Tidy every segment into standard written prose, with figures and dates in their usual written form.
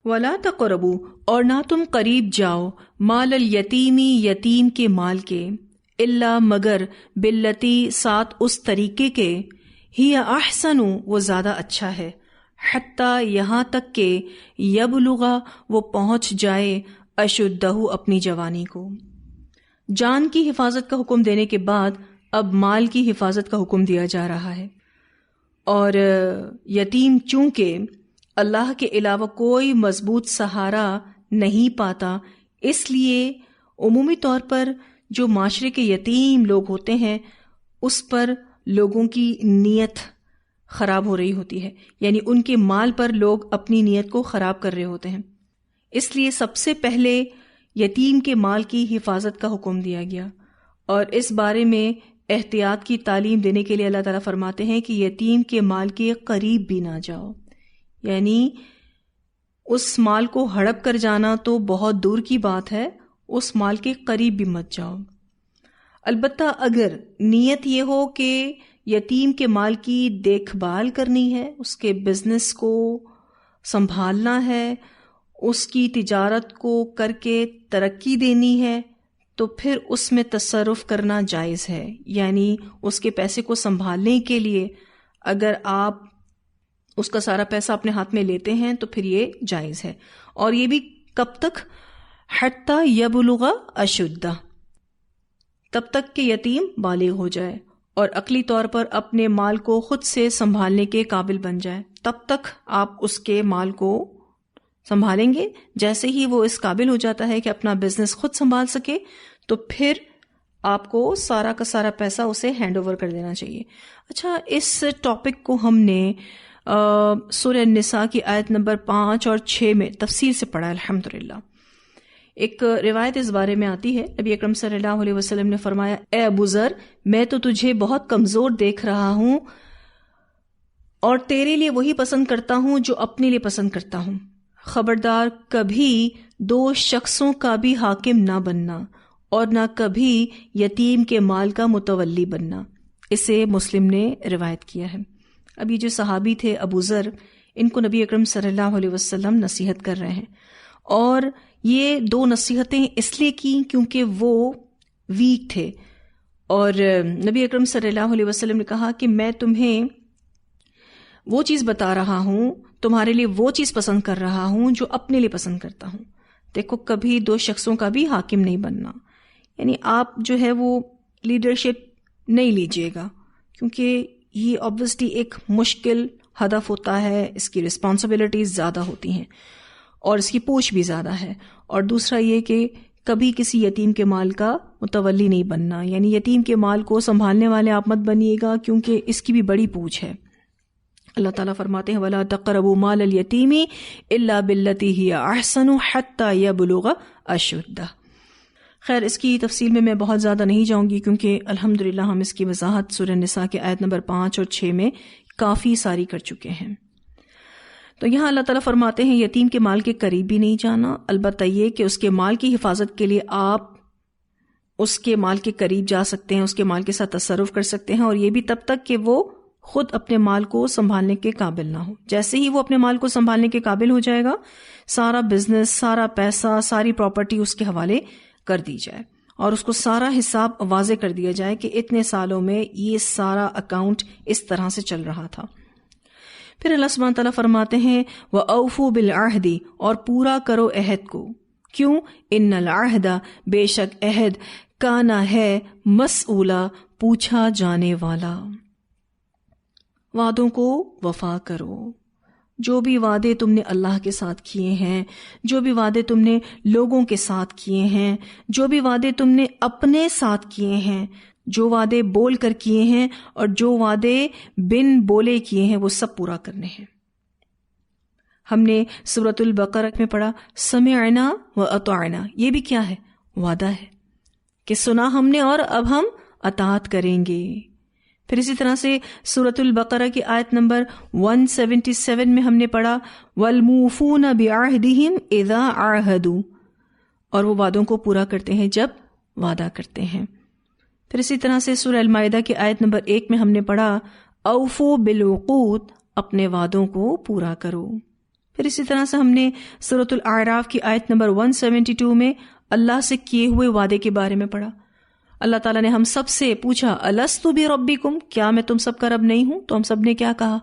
ولا تقربوا، اور نہ تم قریب جاؤ، مال الیتیمی، یتیم کے مال کے، الا مگر باللتی، ساتھ اس طریقے کے، ہی احسن، وہ زیادہ اچھا ہے، حتی یہاں تک کہ یبلغا، وہ پہنچ جائے، اشدہ، اپنی جوانی کو۔ جان کی حفاظت کا حکم دینے کے بعد اب مال کی حفاظت کا حکم دیا جا رہا ہے، اور یتیم چونکہ اللہ کے علاوہ کوئی مضبوط سہارا نہیں پاتا، اس لیے عمومی طور پر جو معاشرے کے یتیم لوگ ہوتے ہیں اس پر لوگوں کی نیت خراب ہو رہی ہوتی ہے، یعنی ان کے مال پر لوگ اپنی نیت کو خراب کر رہے ہوتے ہیں۔ اس لیے سب سے پہلے یتیم کے مال کی حفاظت کا حکم دیا گیا، اور اس بارے میں احتیاط کی تعلیم دینے کے لیے اللہ تعالیٰ فرماتے ہیں کہ یتیم کے مال کے قریب بھی نہ جاؤ، یعنی اس مال کو ہڑپ کر جانا تو بہت دور کی بات ہے، اس مال کے قریب بھی مت جاؤ۔ البتہ اگر نیت یہ ہو کہ یتیم کے مال کی دیکھ بھال کرنی ہے، اس کے بزنس کو سنبھالنا ہے، اس کی تجارت کو کر کے ترقی دینی ہے، تو پھر اس میں تصرف کرنا جائز ہے، یعنی اس کے پیسے کو سنبھالنے کے لیے اگر آپ اس کا سارا پیسہ اپنے ہاتھ میں لیتے ہیں تو پھر یہ جائز ہے، اور یہ بھی کب تک؟ حتی یبلغ اشدہ، تب تک کہ یتیم بالغ ہو جائے اور عقلی طور پر اپنے مال کو خود سے سنبھالنے کے قابل بن جائے، تب تک آپ اس کے مال کو سنبھالیں گے۔ جیسے ہی وہ اس قابل ہو جاتا ہے کہ اپنا بزنس خود سنبھال سکے تو پھر آپ کو سارا کا سارا پیسہ اسے ہینڈ اوور کر دینا چاہیے۔ اچھا، اس ٹاپک کو ہم نے سورہ النساء کی آیت نمبر 5 اور 6 میں تفصیل سے پڑھا الحمدللہ۔ ایک روایت اس بارے میں آتی ہے، نبی اکرم صلی اللہ علیہ وسلم نے فرمایا، اے ابو ذر، میں تو تجھے بہت کمزور دیکھ رہا ہوں اور تیرے لیے وہی پسند کرتا ہوں جو اپنے لیے پسند کرتا ہوں۔ خبردار کبھی 2 شخصوں کا بھی حاکم نہ بننا اور نہ کبھی یتیم کے مال کا متولی بننا۔ اسے مسلم نے روایت کیا ہے۔ اب یہ جو صحابی تھے ابو ذر، ان کو نبی اکرم صلی اللہ علیہ وسلم نصیحت کر رہے ہیں، اور یہ 2 نصیحتیں اس لیے کی کیونکہ وہ ویک تھے، اور نبی اکرم صلی اللہ علیہ وسلم نے کہا کہ میں تمہیں وہ چیز بتا رہا ہوں، تمہارے لیے وہ چیز پسند کر رہا ہوں جو اپنے لیے پسند کرتا ہوں۔ دیکھو، کبھی 2 شخصوں کا بھی حاکم نہیں بننا، یعنی آپ جو ہے وہ لیڈرشپ نہیں لیجیے گا، کیونکہ یہ obviously ایک مشکل ہدف ہوتا ہے، اس کی رسپانسبلٹیز زیادہ ہوتی ہیں اور اس کی پوچھ بھی زیادہ ہے۔ اور دوسرا یہ کہ کبھی کسی یتیم کے مال کا متولی نہیں بننا، یعنی یتیم کے مال کو سنبھالنے والے آپ مت بنیے گا، کیونکہ اس کی بھی بڑی پوچھ ہے۔ اللہ تعالیٰ فرماتے ہیں وَلَا تَقْرَبُوا مَالَ الْيَتِيمِ إِلَّا بِالَّتِي هِيَ أَحْسَنُ حَتَّى يَبْلُغَ أَشُدَّهُ۔ خیر، اس کی تفصیل میں بہت زیادہ نہیں جاؤں گی، کیونکہ الحمدللہ ہم اس کی وضاحت سورہ النساء کے آیت نمبر 5 اور 6 میں کافی ساری کر چکے ہیں۔ تو یہاں اللہ تعالیٰ فرماتے ہیں یتیم کے مال کے قریب بھی نہیں جانا، البتہ یہ کہ اس کے مال کی حفاظت کے لیے آپ اس کے مال کے قریب جا سکتے ہیں، اس کے مال کے ساتھ تصرف کر سکتے ہیں، اور یہ بھی تب تک کہ وہ خود اپنے مال کو سنبھالنے کے قابل نہ ہو۔ جیسے ہی وہ اپنے مال کو سنبھالنے کے قابل ہو جائے گا، سارا بزنس، سارا پیسہ، ساری پراپرٹی اس کے حوالے کر دی جائے، اور اس کو سارا حساب واضح کر دیا جائے کہ اتنے سالوں میں یہ سارا اکاؤنٹ اس طرح سے چل رہا تھا۔ پھر اللہ سبحانہ تعالیٰ فرماتے ہیں وَأَوْفُوا بِالْعَهْدِ، اور پورا کرو عہد کو۔ کیوں؟ ان العہد، بے شک عہد، کانا ہے، مسئولا، پوچھا جانے والا۔ وعدوں کو وفا کرو، جو بھی وعدے تم نے اللہ کے ساتھ کیے ہیں، جو بھی وعدے تم نے لوگوں کے ساتھ کیے ہیں، جو بھی وعدے تم نے اپنے ساتھ کیے ہیں، جو وعدے بول کر کیے ہیں اور جو وعدے بن بولے کیے ہیں، وہ سب پورا کرنے ہیں۔ ہم نے سورۃ البقرہ میں پڑھا سمعنا واطعنا، یہ بھی کیا ہے؟ وعدہ ہے کہ سنا ہم نے اور اب ہم اطاعت کریں گے۔ پھر اسی طرح سے سورۃ البقرہ کی آیت نمبر 177 میں ہم نے پڑھا وَالْمُوفُونَ بِعَهْدِهِمْ إِذَا عَاهَدُوا، اور وہ وعدوں کو پورا کرتے ہیں جب وعدہ کرتے ہیں۔ پھر اسی طرح سے سورہ المائدہ کی آیت نمبر 1 میں ہم نے پڑھا اوفوا بالعقود، اپنے وعدوں کو پورا کرو۔ پھر اسی طرح سے ہم نے سورۃ الاعراف کی آیت نمبر 172 میں اللہ سے کیے ہوئے وعدے کے بارے میں پڑھا. اللہ تعالیٰ نے ہم سب سے پوچھا الست بربکم، کیا میں تم سب کا رب نہیں ہوں؟ تو ہم سب نے کیا کہا؟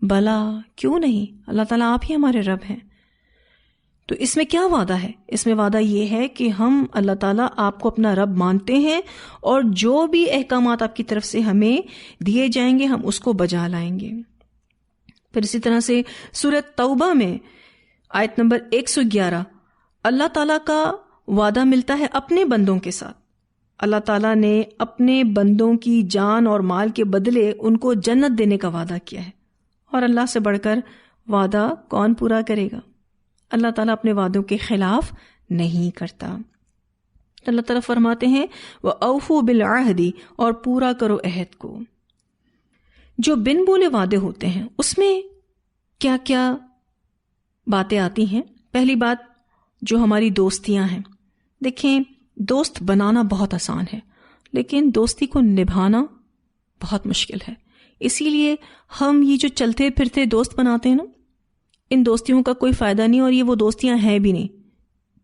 بلا، کیوں نہیں، اللہ تعالیٰ آپ ہی ہمارے رب ہیں. تو اس میں کیا وعدہ ہے؟ اس میں وعدہ یہ ہے کہ ہم اللہ تعالیٰ آپ کو اپنا رب مانتے ہیں اور جو بھی احکامات آپ کی طرف سے ہمیں دیے جائیں گے ہم اس کو بجا لائیں گے. پھر اسی طرح سے سورۃ توبہ میں آیت نمبر 111 اللہ تعالیٰ کا وعدہ ملتا ہے اپنے بندوں کے ساتھ. اللہ تعالیٰ نے اپنے بندوں کی جان اور مال کے بدلے ان کو جنت دینے کا وعدہ کیا ہے، اور اللہ سے بڑھ کر وعدہ کون پورا کرے گا؟ اللہ تعالیٰ اپنے وعدوں کے خلاف نہیں کرتا. اللہ تعالیٰ فرماتے ہیں وَأَوْفُوا بِالْعَهْدِ، اور پورا کرو عہد کو. جو بن بولے وعدے ہوتے ہیں اس میں کیا کیا باتیں آتی ہیں؟ پہلی بات جو ہماری دوستیاں ہیں. دیکھیں، دوست بنانا بہت آسان ہے لیکن دوستی کو نبھانا بہت مشکل ہے. اسی لیے ہم یہ جو چلتے پھرتے دوست بناتے ہیں نا، ان دوستیوں کا کوئی فائدہ نہیں، اور یہ وہ دوستیاں ہیں بھی نہیں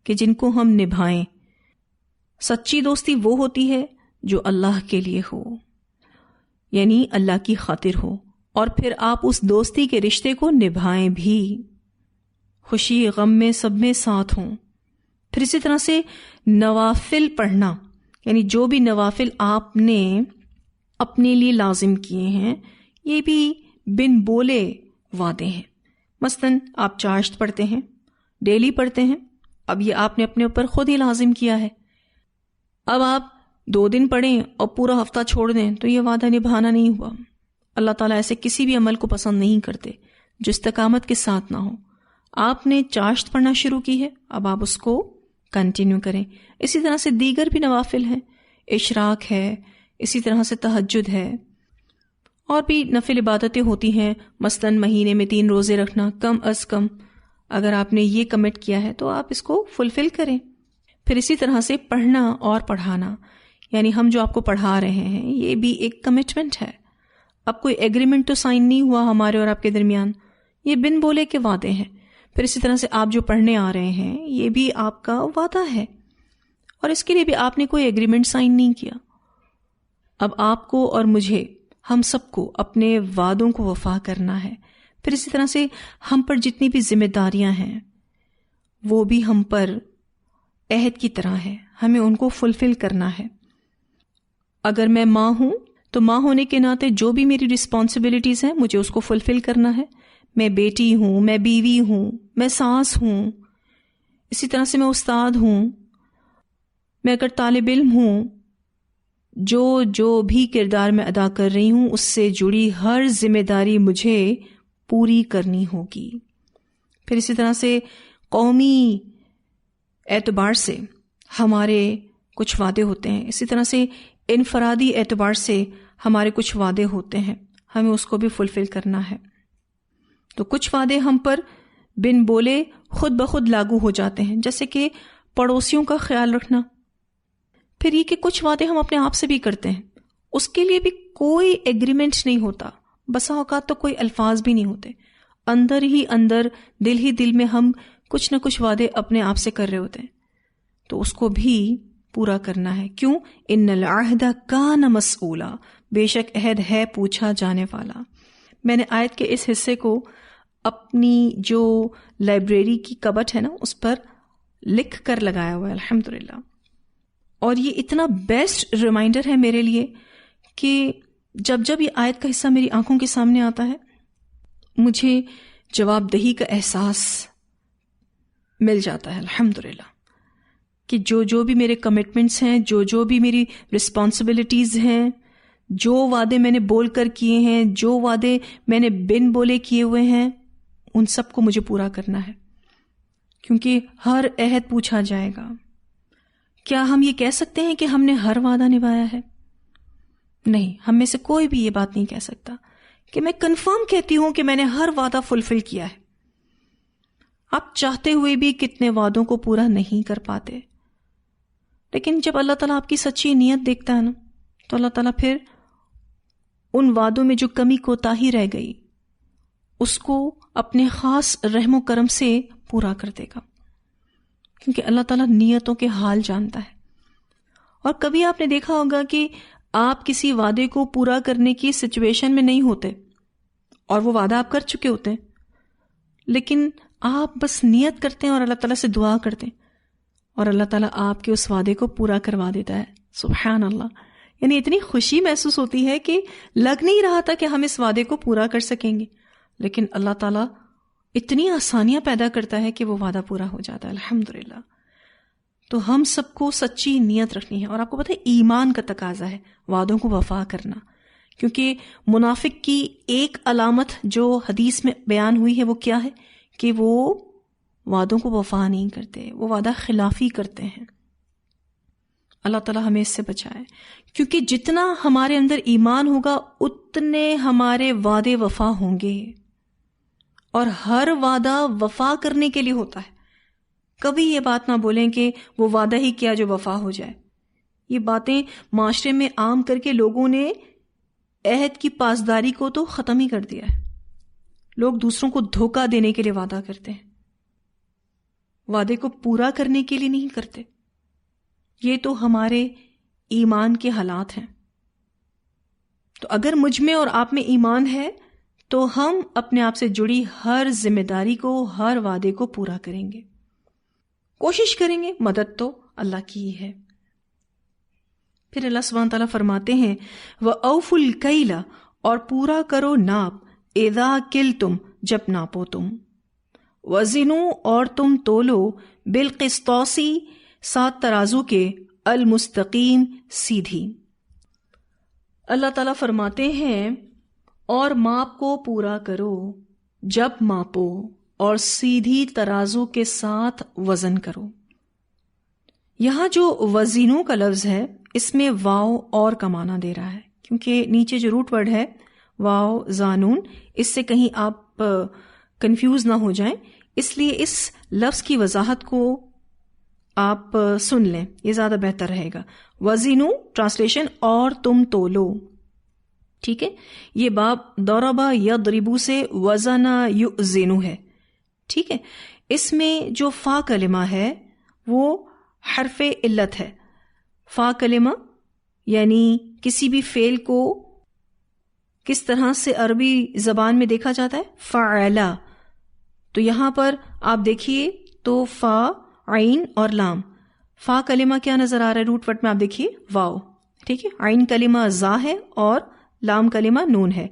کہ جن کو ہم نبھائیں. سچی دوستی وہ ہوتی ہے جو اللہ کے لیے ہو، یعنی اللہ کی خاطر ہو، اور پھر آپ اس دوستی کے رشتے کو نبھائیں بھی، خوشی غم میں سب میں ساتھ ہوں. پھر اسی طرح سے نوافل پڑھنا، یعنی جو بھی نوافل آپ نے اپنے لیے لازم کیے ہیں یہ بھی بن بولے وعدے ہیں. مثلاً آپ چاشت پڑھتے ہیں، ڈیلی پڑھتے ہیں، اب یہ آپ نے اپنے اوپر خود ہی لازم کیا ہے. اب آپ 2 دن پڑھیں اور پورا ہفتہ چھوڑ دیں تو یہ وعدہ نبھانا نہیں ہوا. اللہ تعالیٰ ایسے کسی بھی عمل کو پسند نہیں کرتے جو استقامت کے ساتھ نہ ہو. آپ نے چاشت پڑھنا شروع کی ہے، اب آپ اس کو کنٹینیو کریں. اسی طرح سے دیگر بھی نوافل ہیں، اشراق ہے، اسی طرح سے تہجد ہے، اور بھی نفل عبادتیں ہوتی ہیں. مثلاً مہینے میں 3 روزے رکھنا کم از کم، اگر آپ نے یہ کمٹ کیا ہے تو آپ اس کو فلفل کریں. پھر اسی طرح سے پڑھنا اور پڑھانا، یعنی ہم جو آپ کو پڑھا رہے ہیں یہ بھی ایک کمٹمنٹ ہے. اب کوئی ایگریمنٹ تو سائن نہیں ہوا ہمارے اور آپ کے درمیان، یہ بن بولے کے وعدے ہیں. پھر اسی طرح سے آپ جو پڑھنے آ رہے ہیں یہ بھی آپ کا وعدہ ہے، اور اس کے لیے بھی آپ نے کوئی ایگریمنٹ سائن نہیں کیا. اب آپ کو اور مجھے، ہم سب کو اپنے وعدوں کو وفا کرنا ہے. پھر اسی طرح سے ہم پر جتنی بھی ذمہ داریاں ہیں وہ بھی ہم پر عہد کی طرح ہے، ہمیں ان کو فلفل کرنا ہے. اگر میں ماں ہوں تو ماں ہونے کے ناطے جو بھی میری رسپانسبلٹیز ہیں مجھے اس کو فلفل کرنا ہے. میں بیٹی ہوں، میں بیوی ہوں، میں ساس ہوں، اسی طرح سے میں استاد ہوں، میں اگر طالب علم ہوں، جو بھی کردار میں ادا کر رہی ہوں اس سے جڑی ہر ذمہ داری مجھے پوری کرنی ہوگی. پھر اسی طرح سے قومی اعتبار سے ہمارے کچھ وعدے ہوتے ہیں، اسی طرح سے انفرادی اعتبار سے ہمارے کچھ وعدے ہوتے ہیں، ہمیں اس کو بھی فلفل کرنا ہے. تو کچھ وعدے ہم پر بن بولے خود بخود لاگو ہو جاتے ہیں، جیسے کہ پڑوسیوں کا خیال رکھنا. پھر یہ کہ کچھ وعدے ہم اپنے آپ سے بھی کرتے ہیں، اس کے لیے بھی کوئی ایگریمنٹ نہیں ہوتا، بسا اوقات تو کوئی الفاظ بھی نہیں ہوتے، اندر ہی اندر دل ہی دل میں ہم کچھ نہ کچھ وعدے اپنے آپ سے کر رہے ہوتے ہیں. تو اس کو بھی پورا کرنا ہے. کیوں؟ ان العہد کان مسئولا، بے شک عہد ہے پوچھا جانے والا. میں نے آیت کے اس حصے کو اپنی جو لائبریری کی کبٹ ہے نا اس پر لکھ کر لگایا ہوا ہے الحمدللہ. اور یہ اتنا بیسٹ ریمائنڈر ہے میرے لیے کہ جب یہ آیت کا حصہ میری آنکھوں کے سامنے آتا ہے مجھے جواب دہی کا احساس مل جاتا ہے الحمدللہ، کہ جو بھی میرے کمٹمنٹس ہیں، جو بھی میری رسپانسبلٹیز ہیں، جو وعدے میں نے بول کر کیے ہیں، جو وعدے میں نے بن بولے کیے ہوئے ہیں، ان سب کو مجھے پورا کرنا ہے، کیونکہ ہر عہد پوچھا جائے گا. کیا ہم یہ کہہ سکتے ہیں کہ ہم نے ہر وعدہ نبھایا ہے؟ نہیں، ہم میں سے کوئی بھی یہ بات نہیں کہہ سکتا کہ میں کنفرم کہتی ہوں کہ میں نے ہر وعدہ فلفل کیا ہے. آپ چاہتے ہوئے بھی کتنے وعدوں کو پورا نہیں کر پاتے. لیکن جب اللہ تعالیٰ آپ کی سچی نیت دیکھتا ہے نا تو اللہ تعالیٰ پھر ان وعدوں میں جو کمی کوتاہی رہ گئی اس کو اپنے خاص رحم و کرم سے پورا کر دے گا، کیونکہ اللہ تعالیٰ نیتوں کے حال جانتا ہے۔ اور کبھی آپ نے دیکھا ہوگا کہ آپ کسی وعدے کو پورا کرنے کی سچویشن میں نہیں ہوتے اور وہ وعدہ آپ کر چکے ہوتے ہیں، لیکن آپ بس نیت کرتے ہیں اور اللہ تعالیٰ سے دعا کرتے ہیں اور اللہ تعالیٰ آپ کے اس وعدے کو پورا کروا دیتا ہے۔ سبحان اللہ، یعنی اتنی خوشی محسوس ہوتی ہے کہ لگ نہیں رہا تھا کہ ہم اس وعدے کو پورا کر سکیں گے، لیکن اللہ تعالیٰ اتنی آسانیاں پیدا کرتا ہے کہ وہ وعدہ پورا ہو جاتا ہے، الحمدللہ۔ تو ہم سب کو سچی نیت رکھنی ہے، اور آپ کو پتہ ہے ایمان کا تقاضا ہے وعدوں کو وفا کرنا، کیونکہ منافق کی ایک علامت جو حدیث میں بیان ہوئی ہے وہ کیا ہے کہ وہ وعدوں کو وفا نہیں کرتے، وہ وعدہ خلافی کرتے ہیں۔ اللہ تعالیٰ ہمیں اس سے بچائے، کیونکہ جتنا ہمارے اندر ایمان ہوگا اتنے ہمارے وعدے وفا ہوں گے، اور ہر وعدہ وفا کرنے کے لیے ہوتا ہے۔ کبھی یہ بات نہ بولیں کہ وہ وعدہ ہی کیا جو وفا ہو جائے۔ یہ باتیں معاشرے میں عام کر کے لوگوں نے عہد کی پاسداری کو تو ختم ہی کر دیا ہے۔ لوگ دوسروں کو دھوکہ دینے کے لیے وعدہ کرتے ہیں، وعدے کو پورا کرنے کے لیے نہیں کرتے۔ یہ تو ہمارے ایمان کے حالات ہیں۔ تو اگر مجھ میں اور آپ میں ایمان ہے تو ہم اپنے آپ سے جڑی ہر ذمہ داری کو، ہر وعدے کو پورا کریں گے، کوشش کریں گے، مدد تو اللہ کی ہی ہے۔ پھر اللہ سبحانہ تعالیٰ فرماتے ہیں وَأَوْفُوا الْكَيْلَ، اور پورا کرو ناپ، اِذَا كِلْتُمْ، جب ناپو تم، وَزِنُوا، اور تم تولو، بِالْقِسْطَاسِ، سات ترازو کے، المستقیم، سیدھی۔ اللہ تعالیٰ فرماتے ہیں اور ماپ کو پورا کرو جب ماپو، اور سیدھی ترازو کے ساتھ وزن کرو۔ یہاں جو وزینوں کا لفظ ہے اس میں واو اور کا معنی دے رہا ہے، کیونکہ نیچے جو روٹ ورڈ ہے واو زانون، اس سے کہیں آپ کنفیوز نہ ہو جائیں، اس لیے اس لفظ کی وضاحت کو آپ سن لیں، یہ زیادہ بہتر رہے گا۔ وزینو ٹرانسلیشن، اور تم تولو، ٹھیک ہے۔ یہ باب ضربا یضربو سے وزن یؤزنو ہے، ٹھیک ہے۔ اس میں جو فا کلمہ ہے وہ حرف علت ہے۔ فا کلمہ یعنی کسی بھی فعل کو کس طرح سے عربی زبان میں دیکھا جاتا ہے، فعلا، تو یہاں پر آپ دیکھیے تو فا، عین اور لام۔ فا کلمہ کیا نظر آ رہا ہے روٹ ورڈ میں، آپ دیکھیے واو، ٹھیک ہے۔ عین کلمہ زا ہے اور لام کلمہ نون ہے۔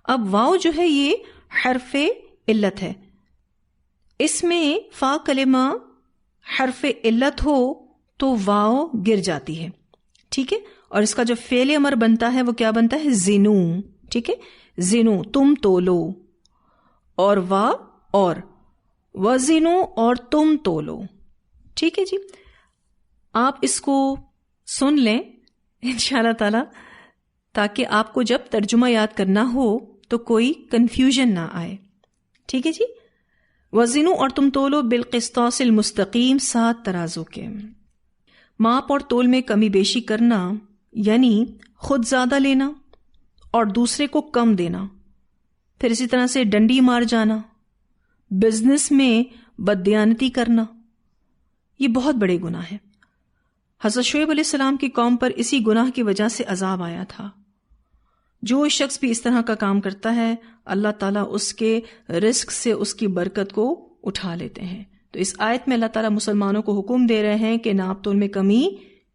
اب واو جو ہے یہ حرف علت ہے، اس میں فا کلمہ حرف علت ہو تو واو گر جاتی ہے، ٹھیک ہے۔ اور اس کا جو فعل امر بنتا ہے وہ کیا بنتا ہے، زینو، ٹھیک ہے۔ زینو، تم تولو، اور وا، اور وزینو، اور تم تولو، ٹھیک ہے جی۔ آپ اس کو سن لیں انشاءاللہ تعالی، تاکہ آپ کو جب ترجمہ یاد کرنا ہو تو کوئی کنفیوژن نہ آئے، ٹھیک ہے جی۔ وزنو، اور تم تولو، بالقسطاس المستقیم، سات ترازو کے۔ ماپ اور تول میں کمی بیشی کرنا یعنی خود زیادہ لینا اور دوسرے کو کم دینا، پھر اسی طرح سے ڈنڈی مار جانا، بزنس میں بددیانتی کرنا، یہ بہت بڑے گناہ ہیں۔ حضرت شعیب علیہ السلام کی قوم پر اسی گناہ کی وجہ سے عذاب آیا تھا۔ جو شخص بھی اس طرح کا کام کرتا ہے اللہ تعالیٰ اس کے رزق سے اس کی برکت کو اٹھا لیتے ہیں۔ تو اس آیت میں اللہ تعالیٰ مسلمانوں کو حکم دے رہے ہیں کہ ناپ تول میں کمی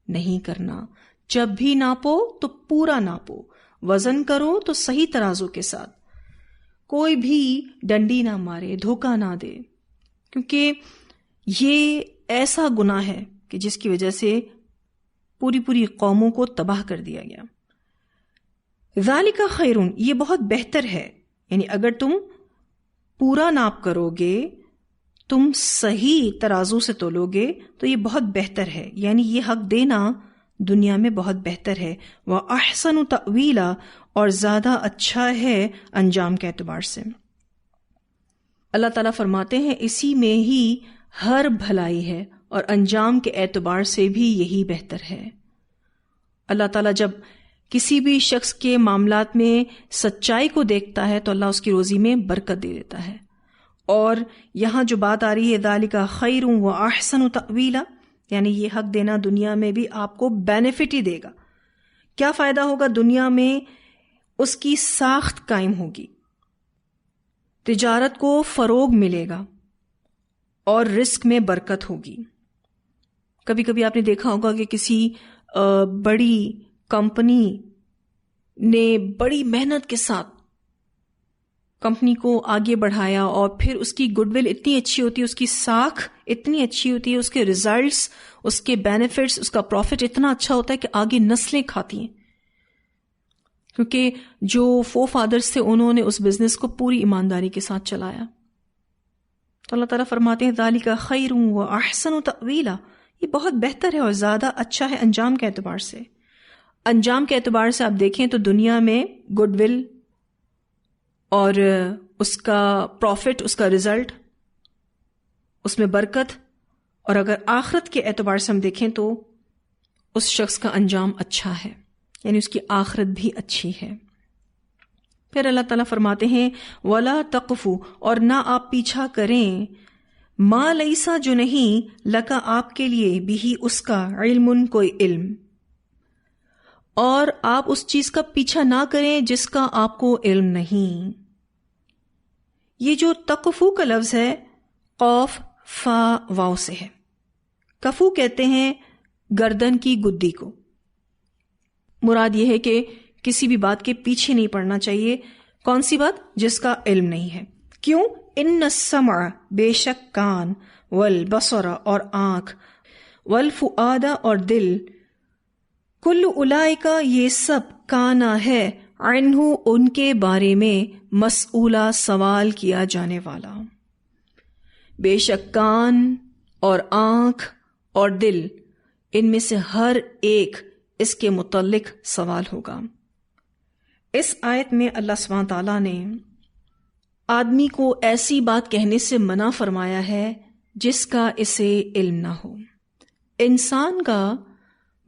نہیں کرنا، جب بھی ناپو تو پورا ناپو، وزن کرو تو صحیح ترازو کے ساتھ، کوئی بھی ڈنڈی نہ مارے، دھوکہ نہ دے، کیونکہ یہ ایسا گناہ ہے کہ جس کی وجہ سے پوری قوموں کو تباہ کر دیا گیا۔ ذالک خیرون، یہ بہت بہتر ہے، یعنی اگر تم پورا ناپ کرو گے، تم صحیح ترازو سے تولو گے تو یہ بہت بہتر ہے، یعنی یہ حق دینا دنیا میں بہت بہتر ہے۔ وَأَحْسَنُ تَأْوِيلًا، اور زیادہ اچھا ہے انجام کے اعتبار سے۔ اللہ تعالیٰ فرماتے ہیں اسی میں ہی ہر بھلائی ہے، اور انجام کے اعتبار سے بھی یہی بہتر ہے۔ اللہ تعالیٰ جب کسی بھی شخص کے معاملات میں سچائی کو دیکھتا ہے تو اللہ اس کی روزی میں برکت دے دیتا ہے. اور یہاں جو بات آ رہی ہے ذالک خیر و احسن تأویلا، یعنی یہ حق دینا دنیا میں بھی آپ کو بینیفٹ ہی دے گا. کیا فائدہ ہوگا؟ دنیا میں اس کی ساخت قائم ہوگی، تجارت کو فروغ ملے گا اور رزق میں برکت ہوگی. کبھی کبھی آپ نے دیکھا ہوگا کہ کسی بڑی کمپنی نے بڑی محنت کے ساتھ کمپنی کو آگے بڑھایا اور پھر اس کی گڈ ول اتنی اچھی ہوتی ہے، اس کی ساکھ اتنی اچھی ہوتی ہے، اس کے ریزلٹس، اس کے بینیفٹس، اس کا پروفٹ اتنا اچھا ہوتا ہے کہ آگے نسلیں کھاتی ہیں، کیونکہ جو فور فادرز تھے انہوں نے اس بزنس کو پوری ایمانداری کے ساتھ چلایا. تو اللہ تعالیٰ فرماتے ہیں ذالک خیر و احسن تأویلا، یہ بہت بہتر ہے اور زیادہ اچھا ہے انجام کے اعتبار سے. انجام کے اعتبار سے آپ دیکھیں تو دنیا میں گڈ ول اور اس کا پروفٹ، اس کا رزلٹ، اس میں برکت، اور اگر آخرت کے اعتبار سے ہم دیکھیں تو اس شخص کا انجام اچھا ہے، یعنی اس کی آخرت بھی اچھی ہے. پھر اللہ تعالیٰ فرماتے ہیں وَلَا تَقْفُ، اور نہ آپ پیچھا کریں، ما لیسا، جو نہیں، لکا، آپ کے لیے، بھی، اس کا، علم، کوئی علم، اور آپ اس چیز کا پیچھا نہ کریں جس کا آپ کو علم نہیں. یہ جو تقفو کا لفظ ہے قوف فا واو سے ہے. کفو کہتے ہیں گردن کی گدی کو. مراد یہ ہے کہ کسی بھی بات کے پیچھے نہیں پڑنا چاہیے. کون سی بات؟ جس کا علم نہیں ہے. کیوں؟ ان السمع، بے شک کان، والبصر، اور آنکھ، والفؤاد، اور دل، کل اولئک، یہ سب، کانا ہے، عنہ، ان کے بارے میں، مسئولہ، سوال کیا جانے والا. بے شک کان اور آنکھ اور دل، ان میں سے ہر ایک اس کے متعلق سوال ہوگا. اس آیت میں اللہ سبحانہ تعالیٰ نے آدمی کو ایسی بات کہنے سے منع فرمایا ہے جس کا اسے علم نہ ہو. انسان کا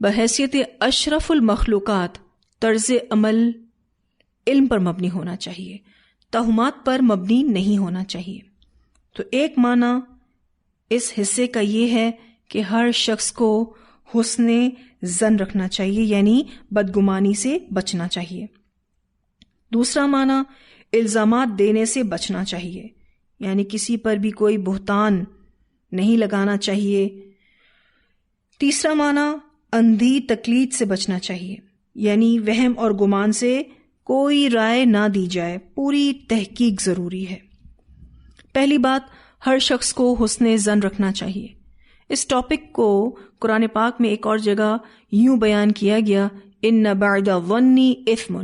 بحیثیت اشرف المخلوقات طرز عمل علم پر مبنی ہونا چاہیے، توہمات پر مبنی نہیں ہونا چاہیے. تو ایک معنی اس حصے کا یہ ہے کہ ہر شخص کو حسن ظن رکھنا چاہیے، یعنی بدگمانی سے بچنا چاہیے. دوسرا معنی الزامات دینے سے بچنا چاہیے، یعنی کسی پر بھی کوئی بہتان نہیں لگانا چاہیے. تیسرا معنی اندھی تقلید سے بچنا چاہیے، یعنی وہم اور گمان سے کوئی رائے نہ دی جائے، پوری تحقیق ضروری ہے. پہلی بات، ہر شخص کو حسن ظن رکھنا چاہیے. اس ٹاپک کو قرآن پاک میں ایک اور جگہ یوں بیان کیا گیا، ان بعد الظن اثم،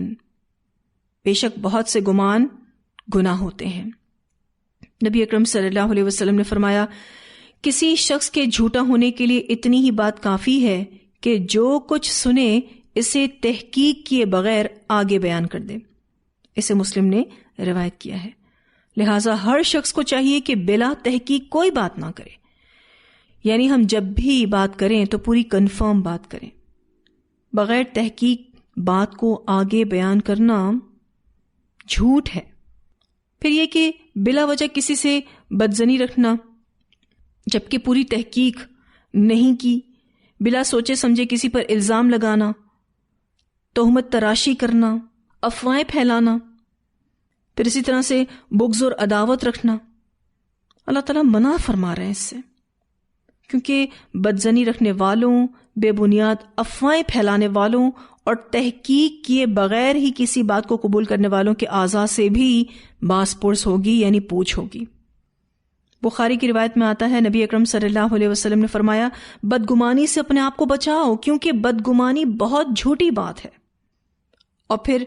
بے شک بہت سے گمان گناہ ہوتے ہیں. نبی اکرم صلی اللہ علیہ وسلم نے فرمایا، کسی شخص کے جھوٹا ہونے کے لیے اتنی ہی بات کافی ہے کہ جو کچھ سنے اسے تحقیق کیے بغیر آگے بیان کر دے. اسے مسلم نے روایت کیا ہے. لہٰذا ہر شخص کو چاہیے کہ بلا تحقیق کوئی بات نہ کرے، یعنی ہم جب بھی بات کریں تو پوری کنفرم بات کریں. بغیر تحقیق بات کو آگے بیان کرنا جھوٹ ہے. پھر یہ کہ بلا وجہ کسی سے بدظنی رکھنا جبکہ پوری تحقیق نہیں کی، بلا سوچے سمجھے کسی پر الزام لگانا، تہمت تراشی کرنا، افواہیں پھیلانا، پھر اسی طرح سے بغض اور عداوت رکھنا، اللہ تعالیٰ منع فرما رہے ہیں اس سے. کیونکہ بدظنی رکھنے والوں، بے بنیاد افواہیں پھیلانے والوں اور تحقیق کیے بغیر ہی کسی بات کو قبول کرنے والوں کے اعضاء سے بھی باس پرس ہوگی، یعنی پوچھ ہوگی. بخاری کی روایت میں آتا ہے، نبی اکرم صلی اللہ علیہ وسلم نے فرمایا، بدگمانی سے اپنے آپ کو بچاؤ کیونکہ بدگمانی بہت جھوٹی بات ہے. اور پھر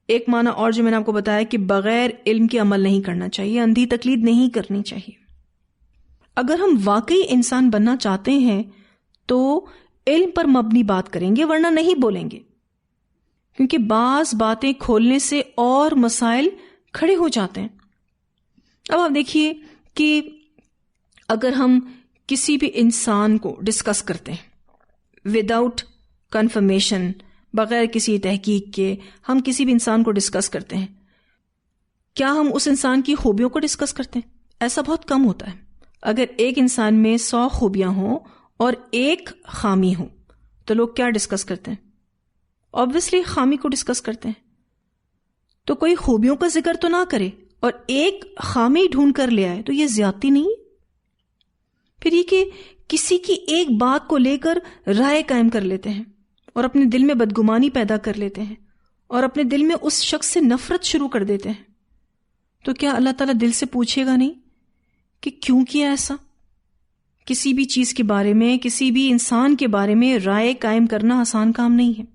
ایک معنی اور جو میں نے آپ کو بتایا کہ بغیر علم کے عمل نہیں کرنا چاہیے، اندھی تقلید نہیں کرنی چاہیے. اگر ہم واقعی انسان بننا چاہتے ہیں تو علم پر مبنی بات کریں گے، ورنہ نہیں بولیں گے. کیونکہ بعض باتیں کھولنے سے اور مسائل کھڑے ہو جاتے ہیں. اب آپ دیکھیے کہ اگر ہم کسی بھی انسان کو ڈسکس کرتے ہیں وداؤٹ کنفرمیشن، بغیر کسی تحقیق کے ہم کسی بھی انسان کو ڈسکس کرتے ہیں، کیا ہم اس انسان کی خوبیوں کو ڈسکس کرتے ہیں؟ ایسا بہت کم ہوتا ہے۔ اگر ایک انسان میں 100 خوبیاں ہوں اور ایک خامی ہو تو لوگ کیا ڈسکس کرتے ہیں؟ obviously خامی کو ڈسکس کرتے ہیں۔ تو کوئی خوبیوں کا ذکر تو نہ کرے اور ایک خامی ڈھونڈ کر لے آئے تو یہ زیادتی نہیں؟ پھر یہ کہ کسی کی ایک بات کو لے کر رائے قائم کر لیتے ہیں اور اپنے دل میں بدگمانی پیدا کر لیتے ہیں اور اپنے دل میں اس شخص سے نفرت شروع کر دیتے ہیں، تو کیا اللہ تعالیٰ دل سے پوچھے گا نہیں کہ کیوں کیا ایسا؟ کسی بھی چیز کے بارے میں، کسی بھی انسان کے بارے میں رائے قائم کرنا آسان کام نہیں ہے۔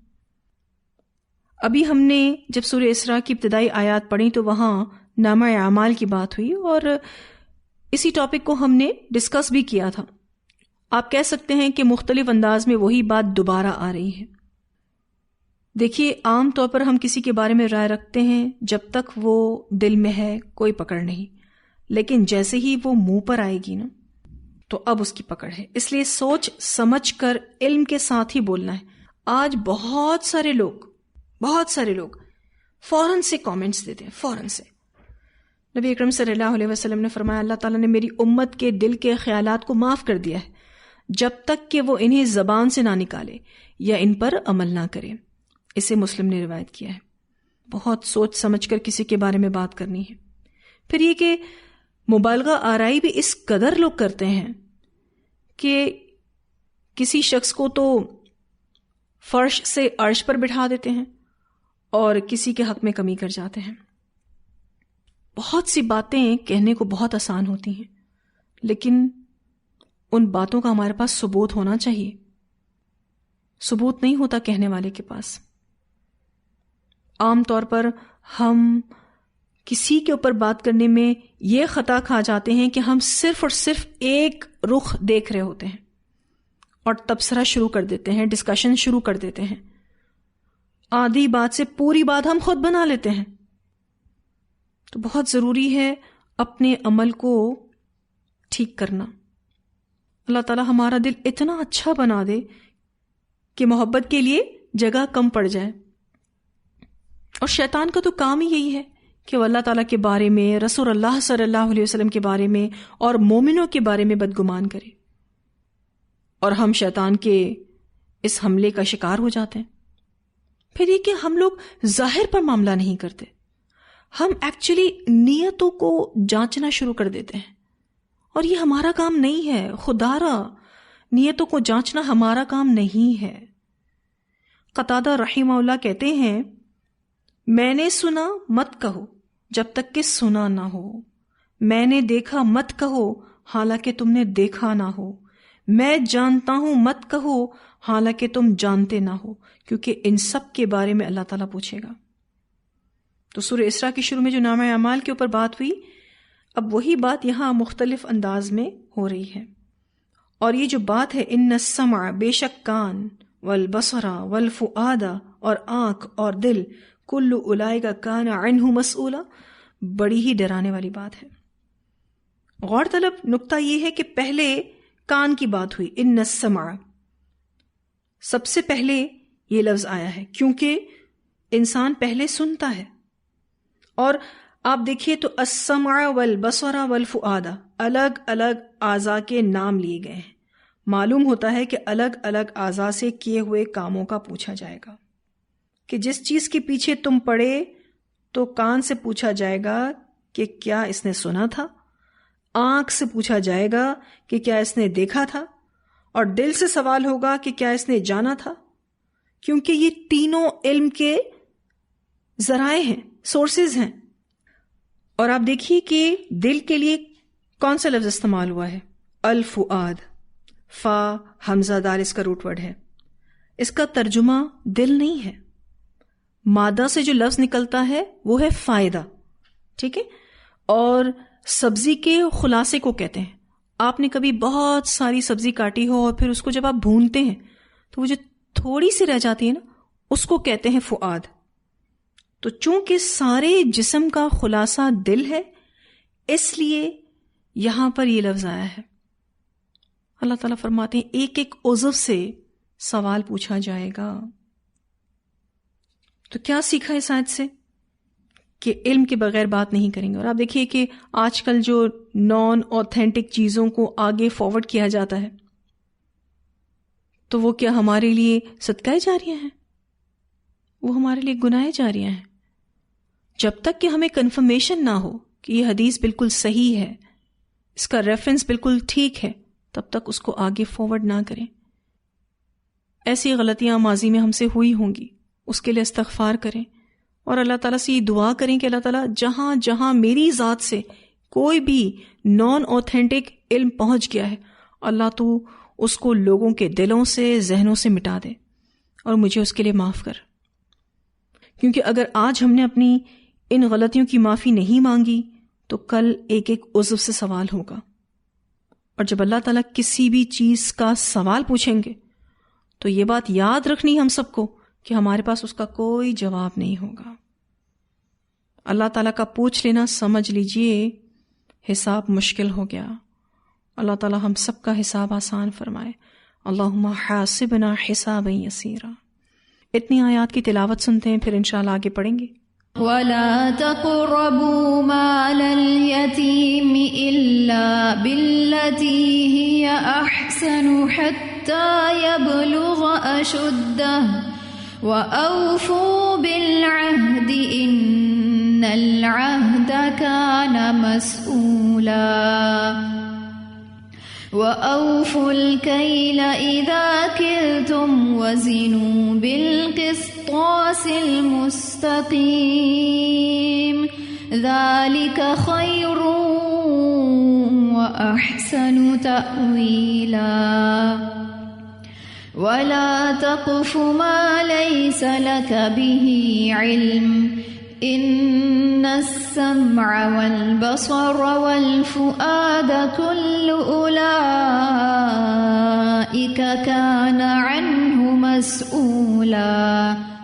ابھی ہم نے جب سورہ اسراء کی ابتدائی آیات پڑھی تو وہاں نامہ اعمال کی بات ہوئی اور اسی ٹاپک کو ہم نے ڈسکس بھی کیا تھا۔ آپ کہہ سکتے ہیں کہ مختلف انداز میں وہی بات دوبارہ آ رہی ہے۔ دیکھیے، عام طور پر ہم کسی کے بارے میں رائے رکھتے ہیں جب تک وہ دل میں ہے کوئی پکڑ نہیں، لیکن جیسے ہی وہ منہ پر آئے گی نا تو اب اس کی پکڑ ہے۔ اس لیے سوچ سمجھ کر علم کے ساتھ ہی بولنا ہے۔ آج بہت سارے لوگ فوراً سے کامنٹس دیتے ہیں، فوراً سے۔ نبی اکرم صلی اللہ علیہ وسلم نے فرمایا اللہ تعالیٰ نے میری امت کے دل کے خیالات کو معاف کر دیا ہے جب تک کہ وہ انہیں زبان سے نہ نکالے یا ان پر عمل نہ کرے۔ اسے مسلم نے روایت کیا ہے۔ بہت سوچ سمجھ کر کسی کے بارے میں بات کرنی ہے۔ پھر یہ کہ مبالغہ آرائی بھی اس قدر لوگ کرتے ہیں کہ کسی شخص کو تو فرش سے عرش پر بٹھا دیتے ہیں اور کسی کے حق میں کمی کر جاتے ہیں۔ بہت سی باتیں کہنے کو بہت آسان ہوتی ہیں، لیکن ان باتوں کا ہمارے پاس ثبوت ہونا چاہیے۔ ثبوت نہیں ہوتا کہنے والے کے پاس۔ عام طور پر ہم کسی کے اوپر بات کرنے میں یہ خطا کھا جاتے ہیں کہ ہم صرف اور صرف ایک رخ دیکھ رہے ہوتے ہیں اور تبصرہ شروع کر دیتے ہیں، ڈسکشن شروع کر دیتے ہیں۔ آدھی بات سے پوری بات ہم خود بنا لیتے ہیں۔ تو بہت ضروری ہے اپنے عمل کو ٹھیک کرنا۔ اللہ تعالیٰ ہمارا دل اتنا اچھا بنا دے کہ محبت کے لیے جگہ کم پڑ جائے۔ اور شیطان کا تو کام ہی یہی ہے کہ وہ اللہ تعالیٰ کے بارے میں، رسول اللہ صلی اللہ علیہ وسلم کے بارے میں اور مومنوں کے بارے میں بدگمان کرے، اور ہم شیطان کے اس حملے کا شکار ہو جاتے ہیں۔ پھر یہ کہ ہم لوگ ظاہر پر معاملہ نہیں کرتے، ہم ایکچولی نیتوں کو جانچنا شروع کر دیتے ہیں، اور یہ ہمارا کام نہیں ہے۔ خدا را نیتوں کو جانچنا ہمارا کام نہیں ہے۔ قتادہ رحمہ اللہ کہتے ہیں میں نے سنا مت کہو جب تک کہ سنا نہ ہو، میں نے دیکھا مت کہو حالانکہ تم نے دیکھا نہ ہو، میں جانتا ہوں مت کہو حالانکہ تم جانتے نہ ہو، کیونکہ ان سب کے بارے میں اللہ تعالیٰ پوچھے گا۔ تو سورہ اسراء کی شروع میں جو نامہ اعمال کے اوپر بات ہوئی، اب وہی بات یہاں مختلف انداز میں ہو رہی ہے۔ اور یہ جو بات ہے ان السمع، بے شک کان، والبصر والفؤاد، اور آنکھ اور دل، کل اولئک کان عنہ مسئولا، بڑی ہی ڈرانے والی بات ہے۔ غور طلب نقطہ یہ ہے کہ پہلے کان کی بات ہوئی، ان السمع، سب سے پہلے یہ لفظ آیا ہے کیونکہ انسان پہلے سنتا ہے۔ اور آپ دیکھیے تو السمع والبصر والفؤاد، الگ الگ اعضاء کے نام لیے گئے ہیں۔ معلوم ہوتا ہے کہ الگ الگ اعضاء سے کیے ہوئے کاموں کا پوچھا جائے گا، کہ جس چیز کے پیچھے تم پڑے تو کان سے پوچھا جائے گا کہ کیا اس نے سنا تھا، آنکھ سے پوچھا جائے گا کہ کیا اس نے دیکھا تھا، اور دل سے سوال ہوگا کہ کیا اس نے جانا تھا، کیونکہ یہ تینوں علم کے ذرائع ہیں، سورسز ہیں۔ اور آپ دیکھیے کہ دل کے لیے کون سا لفظ استعمال ہوا ہے؟ الفؤاد، فا حمزہ دال اس کا روٹ ورڈ ہے۔ اس کا ترجمہ دل نہیں ہے، مادہ سے جو لفظ نکلتا ہے وہ ہے فائدہ، ٹھیک ہے؟ اور سبزی کے خلاصے کو کہتے ہیں۔ آپ نے کبھی بہت ساری سبزی کاٹی ہو اور پھر اس کو جب آپ بھونتے ہیں تو وہ جو تھوڑی سی رہ جاتی ہے نا، اس کو کہتے ہیں فؤاد۔ تو چونکہ سارے جسم کا خلاصہ دل ہے، اس لیے یہاں پر یہ لفظ آیا ہے۔ اللہ تعالیٰ فرماتے ہیں ایک ایک عضو سے سوال پوچھا جائے گا۔ تو کیا سیکھا اس آیت سے؟ کہ علم کے بغیر بات نہیں کریں گے. اور آپ دیکھیے کہ آج کل جو نان اوتھینٹک چیزوں کو آگے فارورڈ کیا جاتا ہے تو وہ کیا ہمارے لیے صدقہ جاریہ ہیں؟ وہ ہمارے لیے گناہ جاریہ ہیں. جب تک کہ ہمیں کنفرمیشن نہ ہو کہ یہ حدیث بالکل صحیح ہے، اس کا ریفرنس بالکل ٹھیک ہے، تب تک اس کو آگے فارورڈ نہ کریں. ایسی غلطیاں ماضی میں ہم سے ہوئی ہوں گی، اس کے لیے استغفار کریں اور اللہ تعالیٰ سے یہ دعا کریں کہ اللہ تعالیٰ جہاں جہاں میری ذات سے کوئی بھی نان اوتھینٹک علم پہنچ گیا ہے، اللہ تو اس کو لوگوں کے دلوں سے، ذہنوں سے مٹا دے اور مجھے اس کے لیے معاف کر. کیونکہ اگر آج ہم نے اپنی ان غلطیوں کی معافی نہیں مانگی تو کل ایک ایک عضو سے سوال ہوگا. اور جب اللہ تعالیٰ کسی بھی چیز کا سوال پوچھیں گے تو یہ بات یاد رکھنی ہم سب کو کہ ہمارے پاس اس کا کوئی جواب نہیں ہوگا. اللہ تعالیٰ کا پوچھ لینا سمجھ لیجئے حساب مشکل ہو گیا. اللہ تعالیٰ ہم سب کا حساب آسان فرمائے. اللہم حاسبنا حسابا یسیرا. اتنی آیات کی تلاوت سنتے ہیں، پھر انشاءاللہ آگے پڑھیں گے. وَلَا تَقْرَبُوا مَالَ الْيَتِيمِ إِلَّا بِالَّتِي هِيَ أَحْسَنُ حَتَّى يَبْلُغَ أَشُدَّهُ وَأَوْفُوا بِالْعَهْدِ إِنَّ الْعَهْدَ كَانَ مَسْئُولًا وَأَوْفُوا الْكَيْلَ إِذَا كِلْتُمْ وَزِنُوا بِالْقِسْطَاسِ الْمُسْتَقِيمِ ذَلِكَ خَيْرٌ وَأَحْسَنُ تَأْوِيلًا. وَلَا تَقْفُ مَا لَيْسَ لَكَ بِهِ عِلْمٌ إِنَّ السَّمْعَ وَالْبَصَرَ وَالْفُؤَادَ كُلُّ أُولَئِكَ كَانَ عَنْهُ مَسْئُولًا.